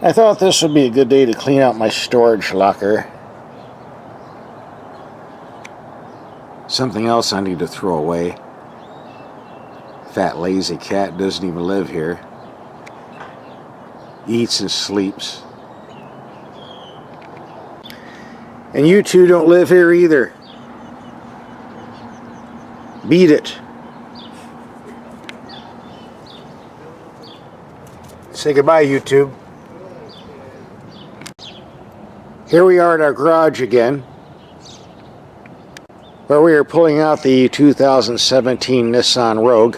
I thought this would be a good day to clean out my storage locker. Something else I need to throw away. Fat lazy cat doesn't even live here. Eats and sleeps. And you two don't live here either. Beat it. Say goodbye, YouTube. Here we are at our garage again, where we are pulling out the 2017 Nissan Rogue.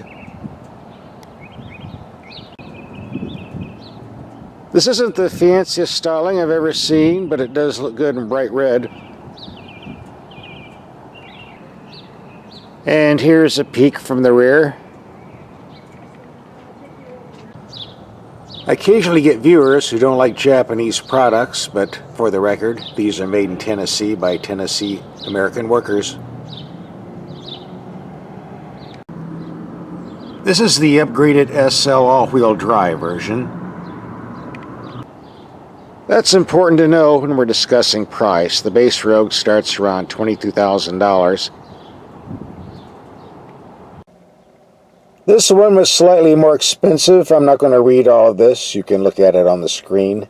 This isn't the fanciest styling I've ever seen, but it does look good in bright red. And here's a peek from the rear. I occasionally get viewers who don't like Japanese products, but for the record, these are made in Tennessee by Tennessee American workers. This is the upgraded SL all-wheel drive version. That's important to know when we're discussing price. The base Rogue starts around $22,000. This one was slightly more expensive. I'm not going to read all of this. You can look at it on the screen.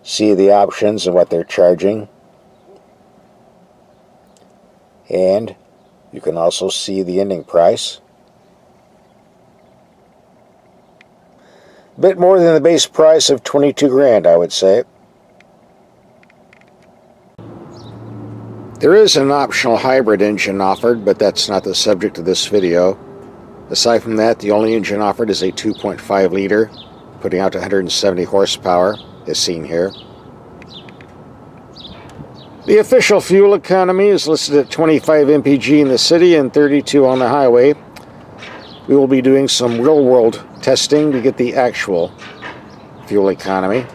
See the options and what they're charging. And you can also see the ending price. A bit more than the base price of 22 grand, I would say. There is an optional hybrid engine offered, but that's not the subject of this video. Aside from that, the only engine offered is a 2.5 liter, putting out 170 horsepower, as seen here. The official fuel economy is listed at 25 mpg in the city and 32 on the highway. We will be doing some real-world testing to get the actual fuel economy.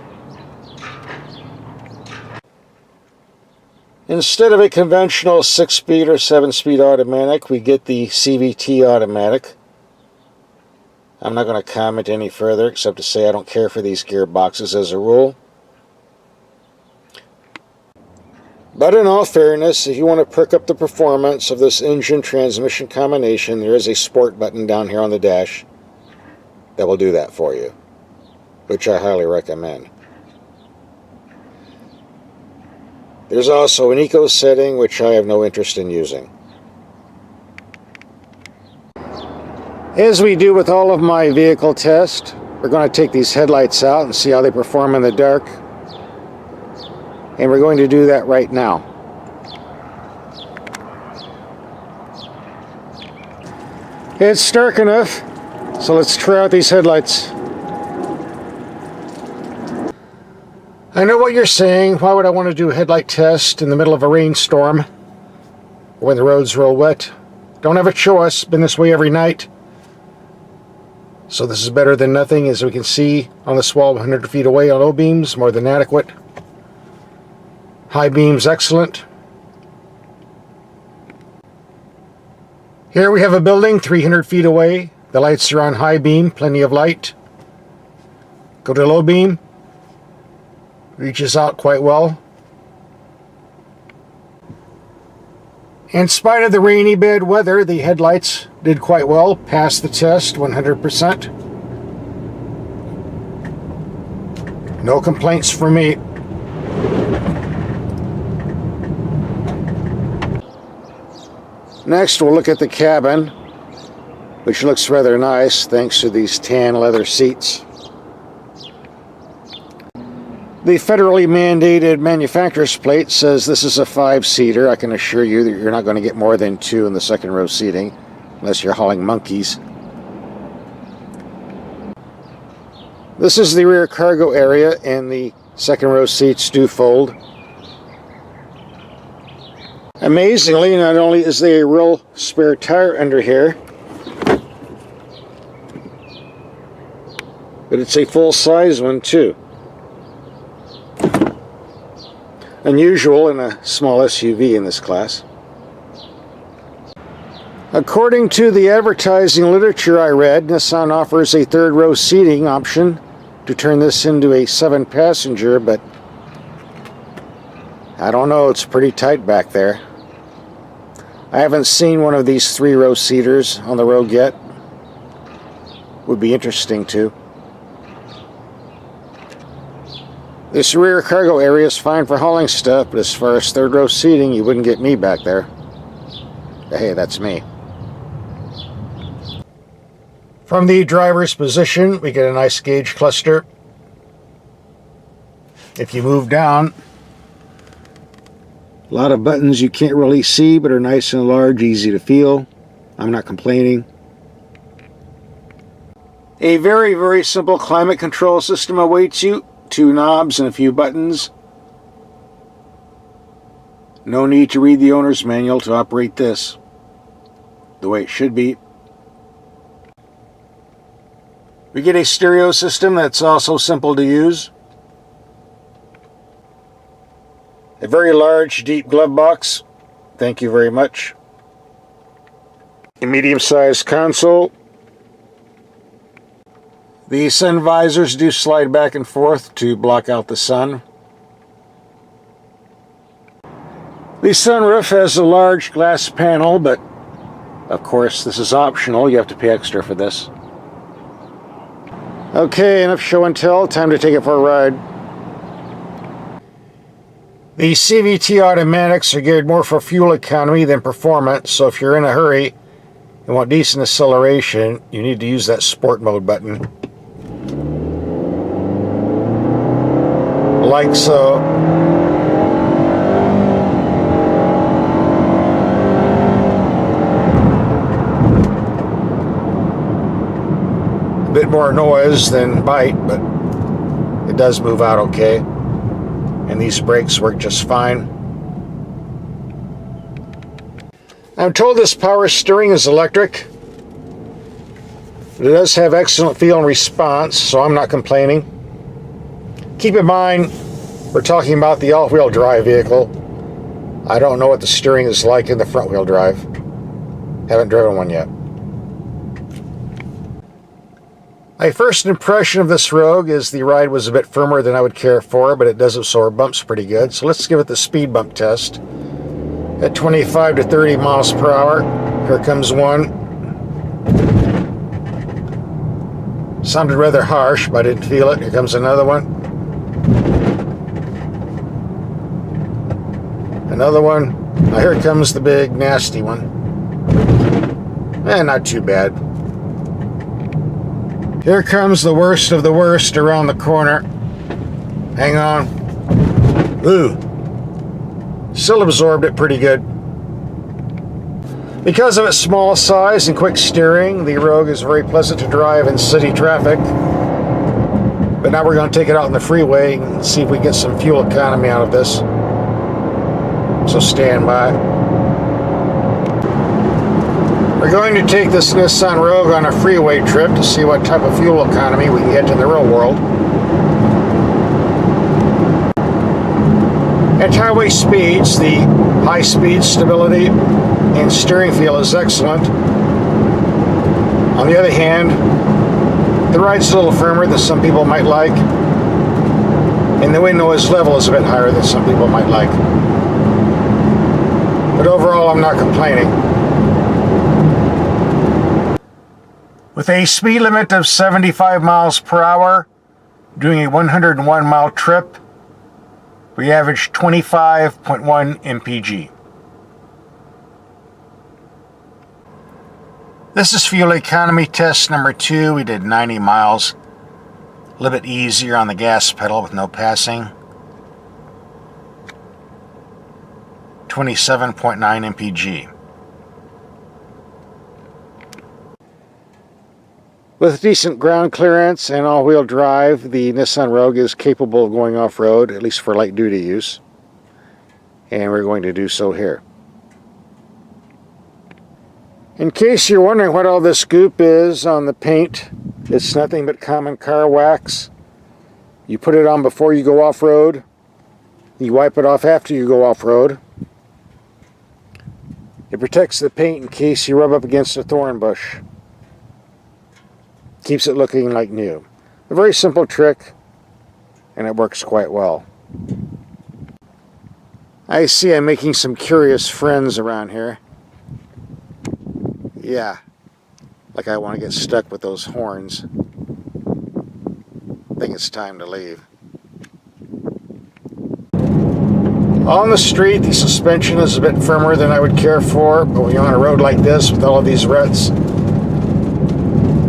Instead of a conventional 6-speed or 7-speed automatic, we get the CVT automatic. I'm not going to comment any further except to say I don't care for these gearboxes as a rule. But in all fairness, if you want to perk up the performance of this engine-transmission combination, there is a sport button down here on the dash that will do that for you, which I highly recommend. There's also an eco setting, which I have no interest in using. As we do with all of my vehicle tests, we're going to take these headlights out and see how they perform in the dark. And we're going to do that right now. It's dark enough, so let's try out these headlights. I know what you're saying. Why would I want to do a headlight test in the middle of a rainstorm or when the road's real wet? Don't have a choice. Been this way every night. So this is better than nothing, as we can see on this wall 100 feet away on low beams, more than adequate. High beams, excellent. Here we have a building 300 feet away. The lights are on high beam, plenty of light. Go to low beam. Reaches out quite well. In spite of the rainy bad weather, the headlights did quite well, passed the test 100%. No complaints from me. Next, we'll look at the cabin, which looks rather nice thanks to these tan leather seats. The federally mandated manufacturer's plate says this is a 5-seater. I can assure you that you're not going to get more than 2 in the second row seating, unless you're hauling monkeys. This is the rear cargo area, and the second row seats do fold. Amazingly, not only is there a real spare tire under here, but it's a full-size one too. Unusual in a small SUV in this class. According to the advertising literature I read, Nissan offers a third row seating option to turn this into a 7-passenger, but I don't know, it's pretty tight back there. I haven't seen one of these 3-row seaters on the road yet. Would be interesting to. This rear cargo area is fine for hauling stuff, but as far as 3rd-row seating, you wouldn't get me back there. Hey, that's me. From the driver's position, we get a nice gauge cluster. If you move down, a lot of buttons you can't really see, but are nice and large, easy to feel. I'm not complaining. A very, very simple climate control system awaits you. 2 knobs and a few buttons. No need to read the owner's manual to operate this the way it should be. We get a stereo system that's also simple to use. A very large, deep glove box. Thank you very much. A medium-sized console. The sun visors do slide back and forth to block out the sun. The sunroof has a large glass panel, but of course this is optional. You have to pay extra for this. Okay, enough show and tell. Time to take it for a ride. The CVT automatics are geared more for fuel economy than performance, so if you're in a hurry and want decent acceleration, you need to use that sport mode button. Like so. A bit more noise than bite, but it does move out okay. And these brakes work just fine. I'm told this power steering is electric, but it does have excellent feel and response, so I'm not complaining. Keep in mind, we're talking about the all-wheel drive vehicle. I don't know what the steering is like in the front-wheel drive. Haven't driven one yet. My first impression of this Rogue is the ride was a bit firmer than I would care for, but it does absorb bumps pretty good. So let's give it the speed bump test. At 25 to 30 miles per hour, here comes one. Sounded rather harsh, but I didn't feel it. Here comes another one. Another one. Now here comes the big, nasty one. Not too bad. Here comes the worst of the worst around the corner. Hang on. Ooh. Still absorbed it pretty good. Because of its small size and quick steering, the Rogue is very pleasant to drive in city traffic. But now we're going to take it out on the freeway and see if we get some fuel economy out of this. So stand by. We're going to take this Nissan Rogue on a freeway trip to see what type of fuel economy we can get in the real world. At highway speeds, the high speed stability and steering feel is excellent. On the other hand, the ride's a little firmer than some people might like, and the wind noise level is a bit higher than some people might like. But overall, I'm not complaining. With a speed limit of 75 miles per hour, doing a 101-mile trip, we averaged 25.1 mpg. This is fuel economy test number 2. We did 90 miles. A little bit easier on the gas pedal with no passing. 27.9 mpg. With decent ground clearance and all-wheel drive, the Nissan Rogue is capable of going off-road, at least for light-duty use. And we're going to do so here. In case you're wondering what all this goop is on the paint, it's nothing but common car wax. You put it on before you go off-road. You wipe it off after you go off-road. It protects the paint in case you rub up against a thorn bush. Keeps it looking like new. A very simple trick, and it works quite well. I see I'm making some curious friends around here. Yeah, like I want to get stuck with those horns. I think it's time to leave. On the street, the suspension is a bit firmer than I would care for, but when you're on a road like this with all of these ruts,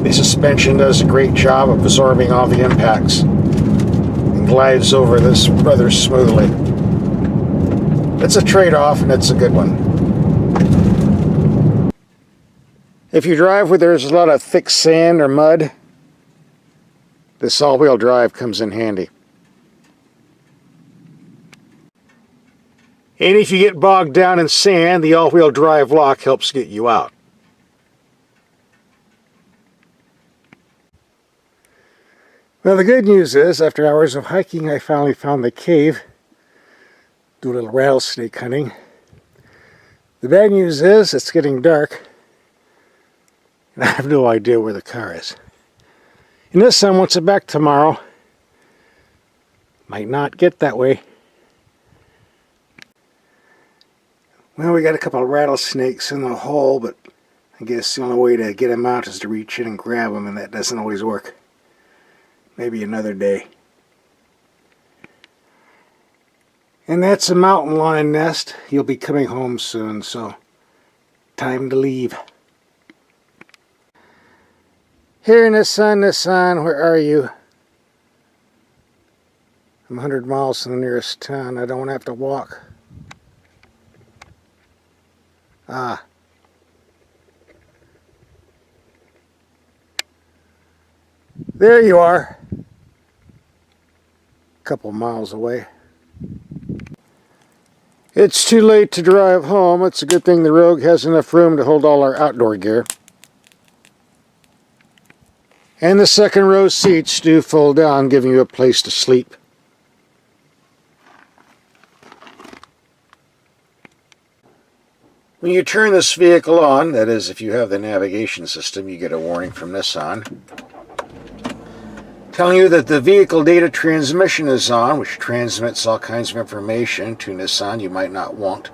the suspension does a great job of absorbing all the impacts and glides over this rather smoothly. It's a trade-off, and it's a good one. If you drive where there's a lot of thick sand or mud, this all-wheel drive comes in handy. And if you get bogged down in sand, the all-wheel drive lock helps get you out. Well, the good news is, after hours of hiking, I finally found the cave. Do a little rattlesnake hunting. The bad news is, it's getting dark, and I have no idea where the car is. And Nissan wants it back tomorrow. Might not get that way. Well, we got a couple of rattlesnakes in the hole, but I guess the only way to get them out is to reach in and grab them, and that doesn't always work. Maybe another day. And that's a mountain lion nest. You'll be coming home soon, so time to leave. Here, Nissan, where are you? I'm 100 miles from the nearest town. I don't have to walk. Ah. There you are. A couple miles away. It's too late to drive home. It's a good thing the Rogue has enough room to hold all our outdoor gear. And the second row seats do fold down, giving you a place to sleep. When you turn this vehicle on, that is, if you have the navigation system, you get a warning from Nissan telling you that the vehicle data transmission is on, which transmits all kinds of information to Nissan you might not want.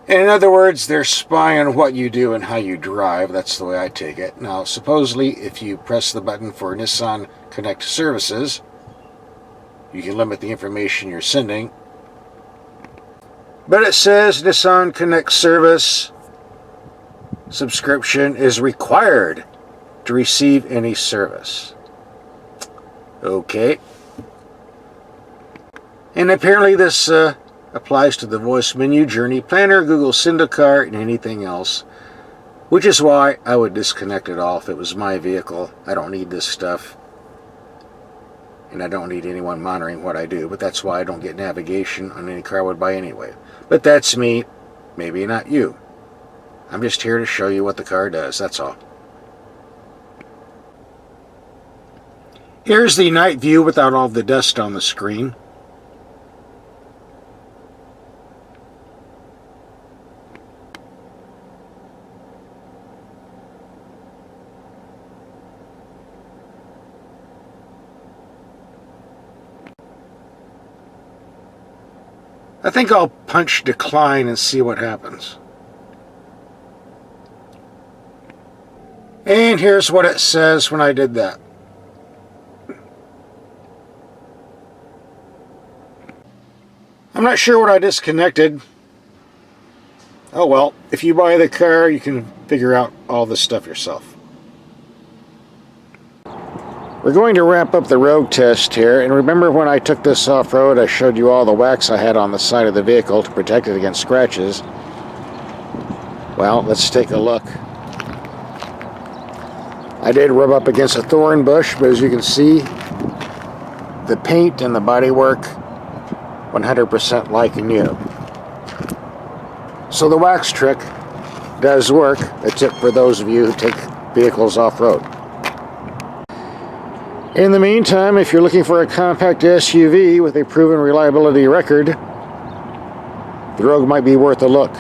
In other words, they're spying on what you do and how you drive. That's the way I take it. Now, supposedly, if you press the button for Nissan Connect Services, you can limit the information you're sending. But it says Nissan Connect Service subscription is required to receive any service. Okay. And apparently this applies to the voice menu, journey planner, Google Send-A-Car, and anything else. Which is why I would disconnect it all if it was my vehicle. I don't need this stuff. And I don't need anyone monitoring what I do. But that's why I don't get navigation on any car I would buy anyway. But that's me. Maybe not you. I'm just here to show you what the car does. That's all. Here's the night view without all the dust on the screen. I think I'll punch decline and see what happens. And here's what it says when I did that. I'm not sure what I disconnected. Oh well, if you buy the car, you can figure out all this stuff yourself. We're going to wrap up the Rogue test here, and remember when I took this off-road, I showed you all the wax I had on the side of the vehicle to protect it against scratches. Well, let's take a look. I did rub up against a thorn bush, but as you can see, the paint and the bodywork 100% like new. So the wax trick does work. A tip for those of you who take vehicles off-road. In the meantime, if you're looking for a compact SUV with a proven reliability record, the Rogue might be worth a look.